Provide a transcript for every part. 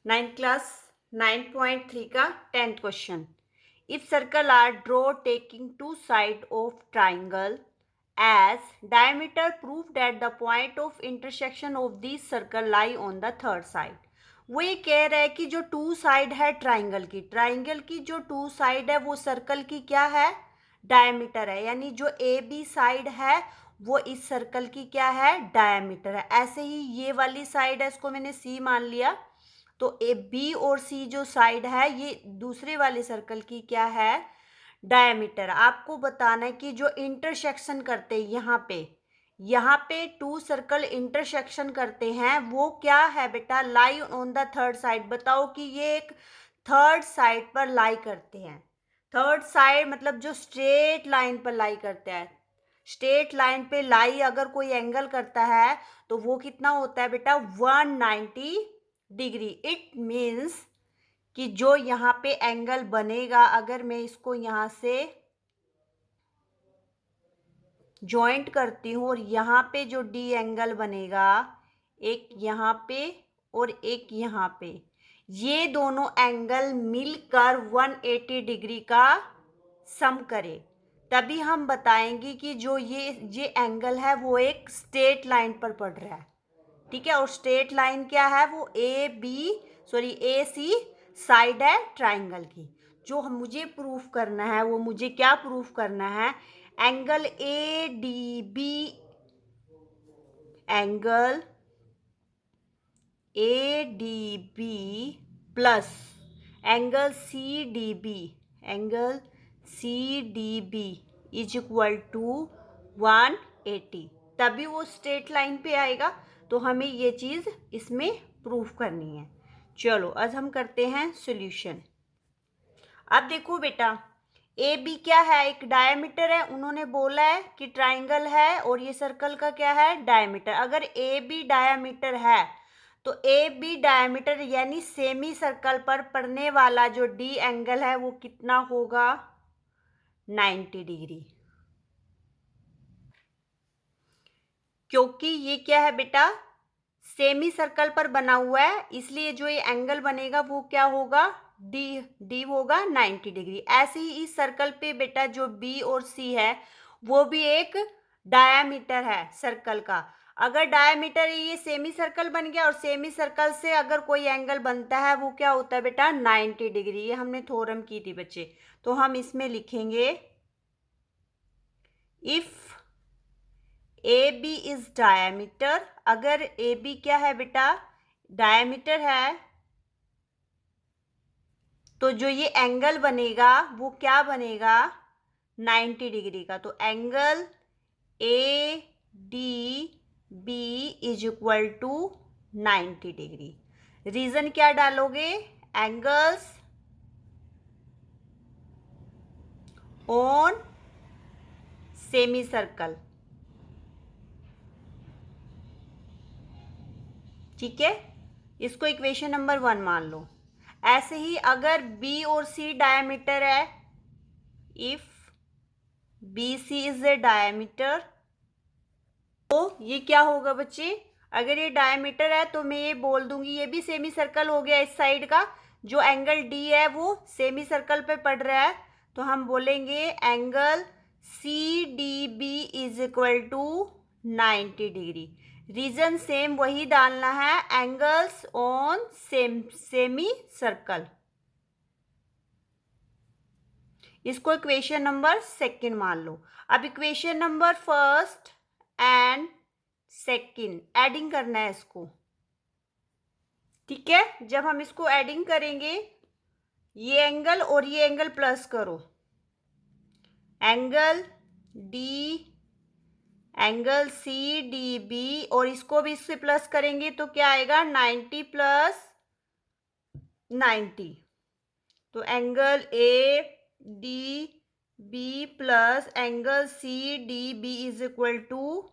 9th class 9.3 का 10th question. If circle are drawn taking two sides of triangle as diameter, prove that the point of intersection of these circle lie on the third side. वो ये कह रहा है कि जो to side है triangle की जो टू साइड है वो सर्कल की क्या है, डायमीटर है. यानी जो ए बी साइड है वो इस सर्कल की क्या है, डायमीटर है. ऐसे ही ये वाली साइड है, इसको मैंने सी मान लिया, तो ए बी और सी जो साइड है ये दूसरे वाले सर्कल की क्या है, डायमीटर. आपको बताना है कि जो इंटरसेक्शन करते हैं यहाँ पे टू सर्कल इंटरसेक्शन करते हैं वो क्या है बेटा, लाई ऑन द थर्ड साइड. बताओ कि ये एक थर्ड साइड पर लाई करते हैं. थर्ड साइड मतलब जो स्ट्रेट लाइन पर लाई करते हैं. स्ट्रेट लाइन पे लाई अगर कोई एंगल करता है तो वो कितना होता है बेटा, 190 डिग्री. इट मीन्स कि जो यहाँ पे एंगल बनेगा, अगर मैं इसको यहाँ से जॉइंट करती हूँ और यहाँ पे जो डी एंगल बनेगा, एक यहाँ पे और एक यहाँ पे, ये दोनों एंगल मिलकर 180 डिग्री का सम करे, तभी हम बताएंगे कि जो ये एंगल है वो एक स्ट्रेट लाइन पर पड़ रहा है. ठीक है. और स्ट्रेट लाइन क्या है, वो ए सी साइड है ट्राइंगल की. जो मुझे प्रूफ करना है वो मुझे क्या प्रूफ करना है, angle A D B plus angle C D B is equal to 180, तभी वो स्ट्रेट लाइन पे आएगा. तो हमें ये चीज़ इसमें प्रूफ करनी है. चलो आज हम करते हैं सॉल्यूशन. अब देखो बेटा, ए बी क्या है, एक डायमीटर है. उन्होंने बोला है कि ट्राइंगल है और ये सर्कल का क्या है, डायमीटर. अगर ए बी डायमीटर है तो ए बी डायमीटर यानी सेमी सर्कल पर पड़ने वाला जो डी एंगल है वो कितना होगा, 90 डिग्री. क्योंकि ये क्या है बेटा, सेमी सर्कल पर बना हुआ है, इसलिए जो ये एंगल बनेगा वो क्या होगा, डी होगा 90 डिग्री. ऐसे ही इस सर्कल पे बेटा जो बी और सी है वो भी एक डायामीटर है सर्कल का. अगर डायामीटर ये सेमी सर्कल बन गया और सेमी सर्कल से अगर कोई एंगल बनता है वो क्या होता है बेटा, 90 डिग्री. ये हमने थ्योरम की थी बच्चे. तो हम इसमें लिखेंगे if A B is diameter. अगर ए बी क्या है बेटा, डायमीटर है, तो जो ये एंगल बनेगा वो क्या बनेगा, 90 डिग्री का. तो angle A D B is equal to 90 degree. Reason क्या डालोगे, एंगल्स ऑन सेमी सर्कल. ठीक है, इसको इक्वेशन नंबर 1 मान लो. ऐसे ही अगर बी और सी डायमीटर है, if B C is a diameter, तो ये क्या होगा बच्चे, अगर ये डायमीटर है तो मैं ये बोल दूंगी ये भी सेमी सर्कल हो गया. इस साइड का जो एंगल डी है वो सेमी सर्कल पे पड़ रहा है, तो हम बोलेंगे angle C D B is equal to 90 degree. Reason same वही डालना है, एंगल्स ऑन सेमी सर्कल. इसको इक्वेशन नंबर 2 मान लो. अब इक्वेशन नंबर 1 एंड 2 एडिंग करना है इसको. ठीक है, जब हम इसको एडिंग करेंगे, ये एंगल और ये एंगल प्लस करो, एंगल सी डी बी, और इसको भी इससे प्लस करेंगे तो क्या आएगा, 90 प्लस 90. तो angle A D B plus angle C D B is equal to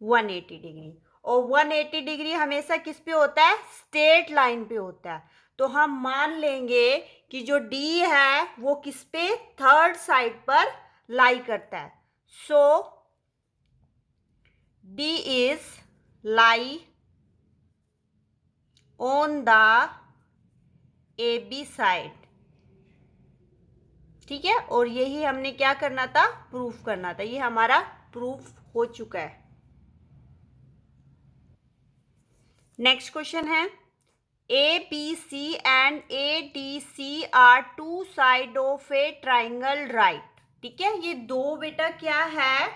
180 degree. और 180 डिग्री हमेशा किस पे होता है, स्ट्रेट लाइन पे होता है. तो हम मान लेंगे कि जो डी है वो किस पे, थर्ड साइड पर लाई करता है. So D is lie on the A B side, ठीक है। और यही हमने क्या करना था, प्रूफ करना था। ये हमारा प्रूफ हो चुका है। नेक्स्ट क्वेश्चन है, A B C and A D C are two side of a triangle right, ठीक है। ये दो बेटा क्या है,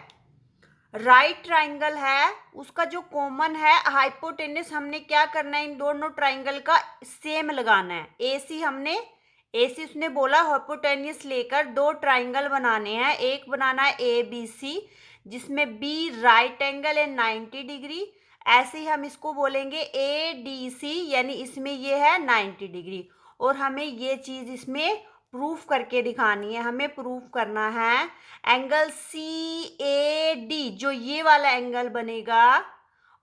राइट ट्राइंगल है। उसका जो कॉमन है हाइपोटेनस, हमने क्या करना है, इन दोनों ट्राइंगल का सेम लगाना है। ए सी उसने बोला हाइपोटेनस लेकर दो ट्राइंगल बनाने हैं। एक बनाना है ए बी सी, जिसमें बी राइट एंगल है 90 डिग्री। ऐसे ही हम इसको बोलेंगे ए डी सी, यानी इसमें ये है 90 डिग्री। और हमें ये चीज इसमें प्रूफ करके दिखानी है। हमें प्रूफ करना है एंगल सी ए डी, जो ये वाला एंगल बनेगा,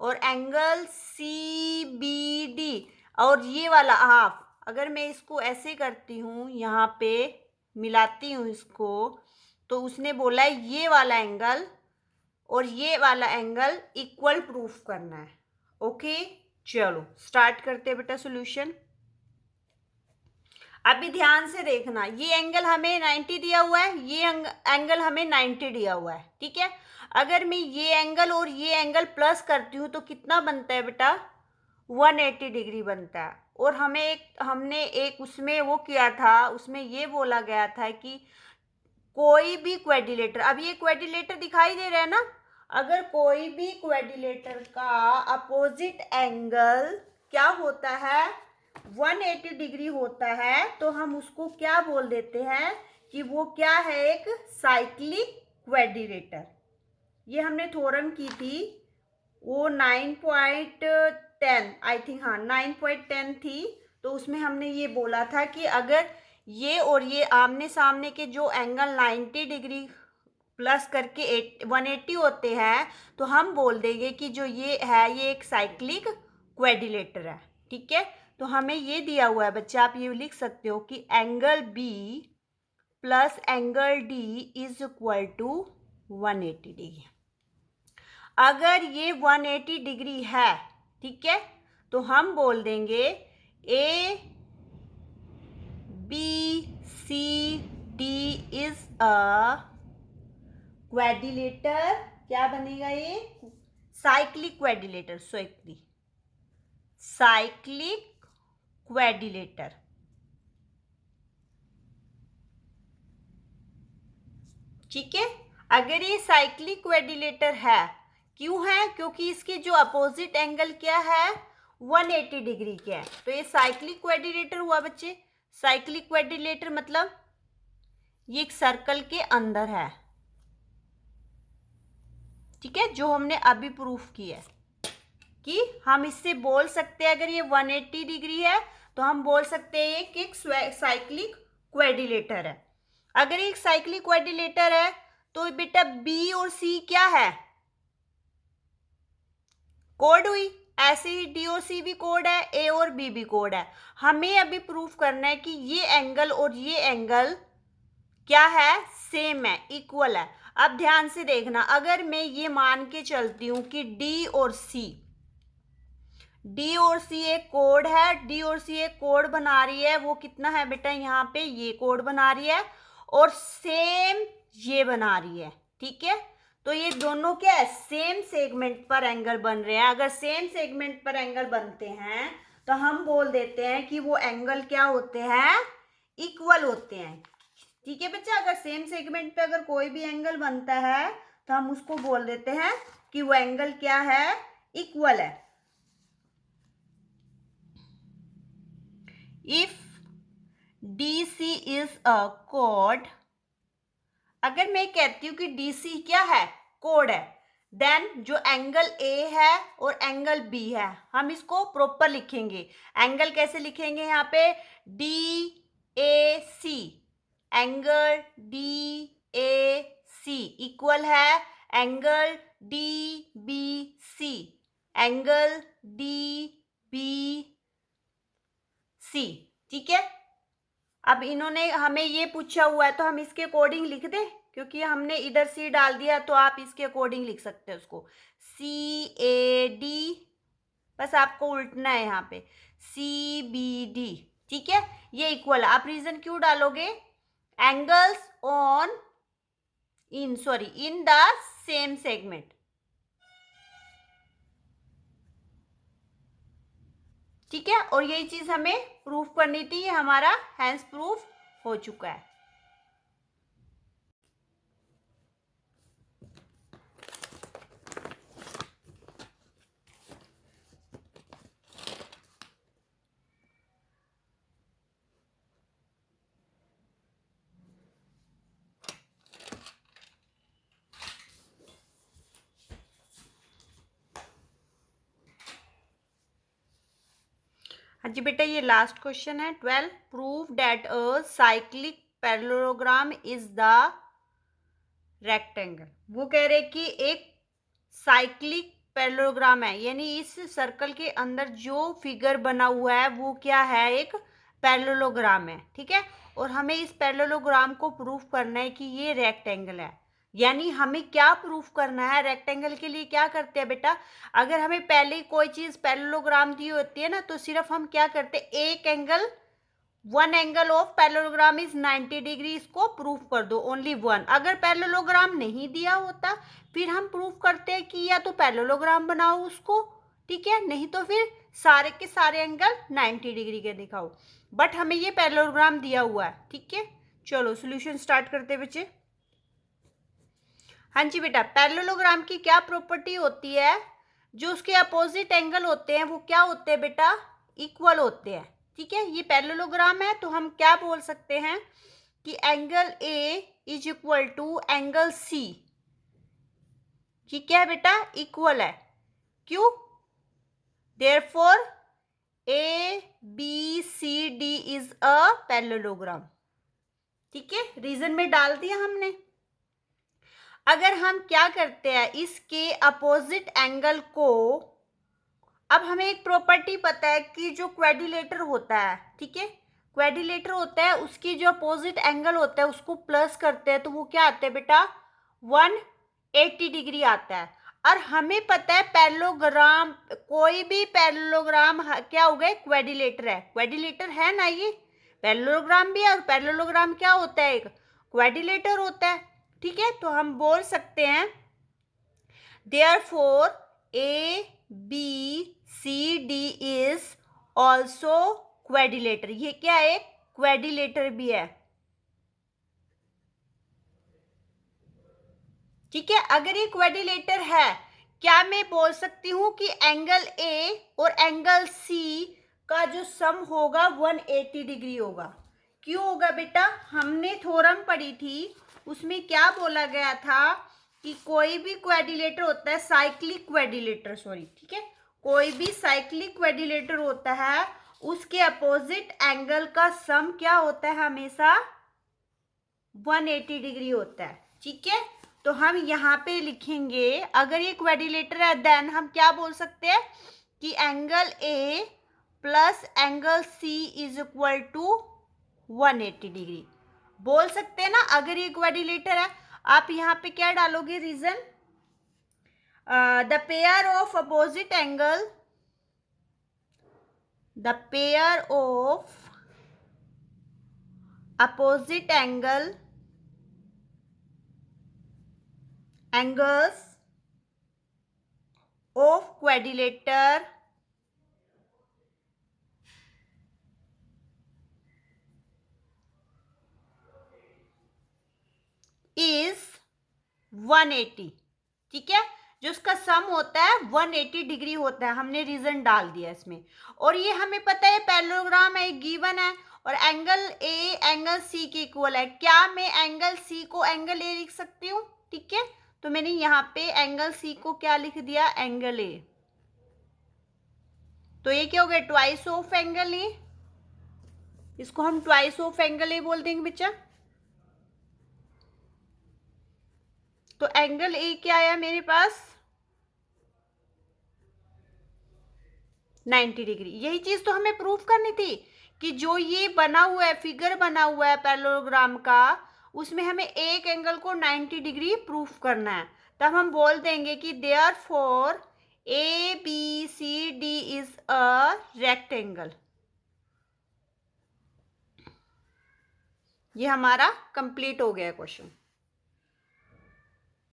और एंगल सी बी डी, और ये वाला हाफ। अगर मैं इसको ऐसे करती हूँ, यहाँ पे मिलाती हूँ इसको, तो उसने बोला है ये वाला एंगल और ये वाला एंगल इक्वल प्रूफ करना है। ओके, चलो स्टार्ट करते हैं बेटा सॉल्यूशन। अभी ध्यान से देखना, ये एंगल हमें 90 दिया हुआ है, ये एंगल हमें 90 दिया हुआ है, ठीक है। अगर मैं ये एंगल और ये एंगल प्लस करती हूँ तो कितना बनता है बेटा, 180 डिग्री बनता है। और हमने एक उसमें वो किया था, उसमें ये बोला गया था कि कोई भी क्वाड्रिलेटर, अब ये क्वाड्रिलेटर दिखाई दे रहा है ना, अगर कोई भी क्वाड्रिलेटर का अपोजिट एंगल क्या होता है, 180 डिग्री होता है, तो हम उसको क्या बोल देते हैं कि वो क्या है, एक साइक्लिक क्वाड्रिलेटर। ये हमने थ्योरम की थी, वो 9.10 आई थिंक, हाँ 9.10 थी। तो उसमें हमने ये बोला था कि अगर ये और ये आमने सामने के जो एंगल 90 डिग्री प्लस करके 180 होते हैं, तो हम बोल देंगे कि जो ये है ये एक साइक्लिक क्वाड्रिलेटर है, ठीक है। तो हमें ये दिया हुआ है बच्चा, आप ये लिख सकते हो कि angle B plus angle D is equal to 180 degree. अगर ये 180 डिग्री है, ठीक है, तो हम बोल देंगे A B C D is a quadrilateral. क्या बनेगा ये, साइक्लिक क्वाड्रिलेटर, साइक्लिक क्वाड्रिलेटर, ठीक है। अगर ये साइक्लिक क्वाड्रिलेटर है, क्यों है, क्योंकि इसके जो अपोजिट एंगल क्या है, 180 डिग्री के है, तो ये साइक्लिक क्वाड्रिलेटर हुआ बच्चे। साइक्लिक क्वाड्रिलेटर मतलब ये एक सर्कल के अंदर है, ठीक है, जो हमने अभी प्रूफ किया है कि हम इससे बोल सकते हैं, अगर ये 180 डिग्री है तो हम बोल सकते हैं कि एक साइक्लिक क्वाड्रिलेटर है। अगर एक साइक्लिक क्वाड्रिलेटर है तो बेटा बी और सी क्या है, कोड हुई। ऐसे ही डी और सी भी कोड है, ए और बी भी कोड है। हमें अभी प्रूफ करना है कि ये एंगल और ये एंगल क्या है, सेम है, इक्वल है। अब ध्यान से देखना, अगर मैं ये मान के चलती हूं कि डी और सी एक कोड है, डी और सी एक कोड बना रही है, वो कितना है बेटा, यहाँ पे ये कोड बना रही है और सेम ये बना रही है, ठीक है। तो ये दोनों क्या है, सेम सेगमेंट पर एंगल बन रहे हैं। अगर सेम सेगमेंट पर एंगल बनते हैं तो हम बोल देते हैं कि वो एंगल क्या होते हैं, इक्वल होते हैं, ठीक है बच्चा। अगर सेम सेगमेंट पे अगर कोई भी एंगल बनता है तो हम उसको बोल देते हैं कि वो एंगल क्या है, इक्वल है। If DC is a code, अगर मैं कहती हूं कि DC क्या है, कोड है, देन जो एंगल A है और एंगल B है, हम इसको प्रॉपर लिखेंगे। एंगल कैसे लिखेंगे, यहाँ पे DAC, एंगल DAC इक्वल है एंगल DBC, एंगल DBC, ठीक है। अब इन्होंने हमें ये पूछा हुआ है तो हम इसके अकॉर्डिंग लिख दें, क्योंकि हमने इधर सी डाल दिया, तो आप इसके अकॉर्डिंग लिख सकते हैं उसको, CAD, बस आपको उल्टना है यहाँ पे, CBD, ठीक है, ये इक्वल है। आप रीजन क्यों डालोगे? Angles on in the same segment. ठीक है, और यही चीज हमें प्रूफ करनी थी, ये हमारा हैंस प्रूफ हो चुका है। हाँ जी बेटा, ये लास्ट क्वेश्चन है 12। Prove that a cyclic parallelogram is the rectangle. वो कह रहे कि एक साइक्लिक पैरेललोग्राम है, यानी इस सर्कल के अंदर जो फिगर बना हुआ है वो क्या है? एक पैरेललोग्राम है। ठीक है, और हमें इस पैरेललोग्राम को प्रूफ करना है कि ये रेक्टेंगल है। यानी हमें क्या प्रूफ करना है? रेक्टेंगल के लिए क्या करते हैं बेटा, अगर हमें पहले कोई चीज पैरेललोग्राम दी होती है ना, तो सिर्फ हम क्या करते हैं, एक angle, one angle of parallelogram is 90 degree, इसको प्रूफ कर दो, ओनली वन। अगर पैरेललोग्राम नहीं दिया होता फिर हम प्रूफ करते हैं कि या तो पैरेललोग्राम बनाओ उसको, ठीक है, नहीं तो फिर सारे के सारे एंगल 90 डिग्री के दिखाओ। बट हमें ये पैरेललोग्राम दिया हुआ है। ठीक है, चलो सॉल्यूशन स्टार्ट करते हैं बच्चे। हाँ जी बेटा, पैरेललोग्राम की क्या प्रॉपर्टी होती है? जो उसके अपोजिट एंगल होते हैं वो क्या होते हैं बेटा? इक्वल होते हैं। ठीक है, ये पैरेललोग्राम है तो हम क्या बोल सकते हैं कि angle A is equal to angle C. ये क्या है बेटा? इक्वल है। क्यों? Therefore A B C D is a parallelogram. ठीक है, रीजन में डाल दिया हमने। अगर हम क्या करते हैं, इसके अपोजिट एंगल को, अब हमें एक प्रॉपर्टी पता है कि जो क्वाड्रिलेटर होता है, ठीक है, क्वाड्रिलेटर होता है, उसकी जो अपोजिट एंगल होता है उसको प्लस करते हैं तो वो क्या आता है बेटा? 180 डिग्री आता है। और हमें पता है पैरेललोग्राम, कोई भी पैरेललोग्राम क्या हो गए? क्वाड्रिलेटर है। क्वाड्रिलेटर है ना, ये पैरेललोग्राम भी है, और पैरेललोग्राम क्या होता है? एक क्वाड्रिलेटर होता है। ठीक है, तो हम बोल सकते हैं therefore A B C D is also quadrilateral. ये क्या है? क्वाड्रिलेटर भी है। ठीक है, अगर ये क्वाड्रिलेटर है, क्या मैं बोल सकती हूं कि एंगल ए और एंगल सी का जो सम होगा 180 डिग्री होगा? क्यों होगा बेटा? हमने थ्योरम पढ़ी थी, उसमें क्या बोला गया था कि कोई भी क्वाड्रिलेटर होता है, साइक्लिक क्वाड्रिलेटर, सॉरी, ठीक है, कोई भी साइक्लिक क्वाड्रिलेटर होता है, उसके अपोजिट एंगल का सम क्या होता है? हमेशा 180 डिग्री होता है। ठीक है, तो हम यहाँ पे लिखेंगे, अगर ये क्वाड्रिलेटर है देन हम क्या बोल सकते हैं कि angle A plus angle C is equal to 180 degree बोल सकते हैं ना, अगर ये क्वाड्रिलेटर है। आप यहाँ पे क्या डालोगे reason? The pair of opposite angle, the pair of opposite angle angles of quadrilater is 180। ठीक है, जो उसका सम होता है 180 डिग्री होता है, हमने रीजन डाल दिया इसमें। और ये हमें पता है पैरेललोग्राम है, गिवन है, और एंगल ए एंगल सी के इक्वल है। क्या मैं एंगल सी को एंगल ए लिख सकती हूँ? ठीक है, तो मैंने यहाँ पे एंगल सी को क्या लिख दिया? Angle A. तो ये क्या हो गया? Twice of angle A. इसको हम ट्वाइस ऑफ एंगल ए बोल देंगे बच्चा। तो एंगल ए क्या आया मेरे पास? 90 डिग्री। यही चीज तो हमें प्रूफ करनी थी कि जो ये बना हुआ है, फिगर बना हुआ है पैरेललोग्राम का, उसमें हमें एक एंगल को 90 डिग्री प्रूफ करना है। तब हम बोल देंगे कि therefore A B C D is a rectangle. ये हमारा कंप्लीट हो गया क्वेश्चन।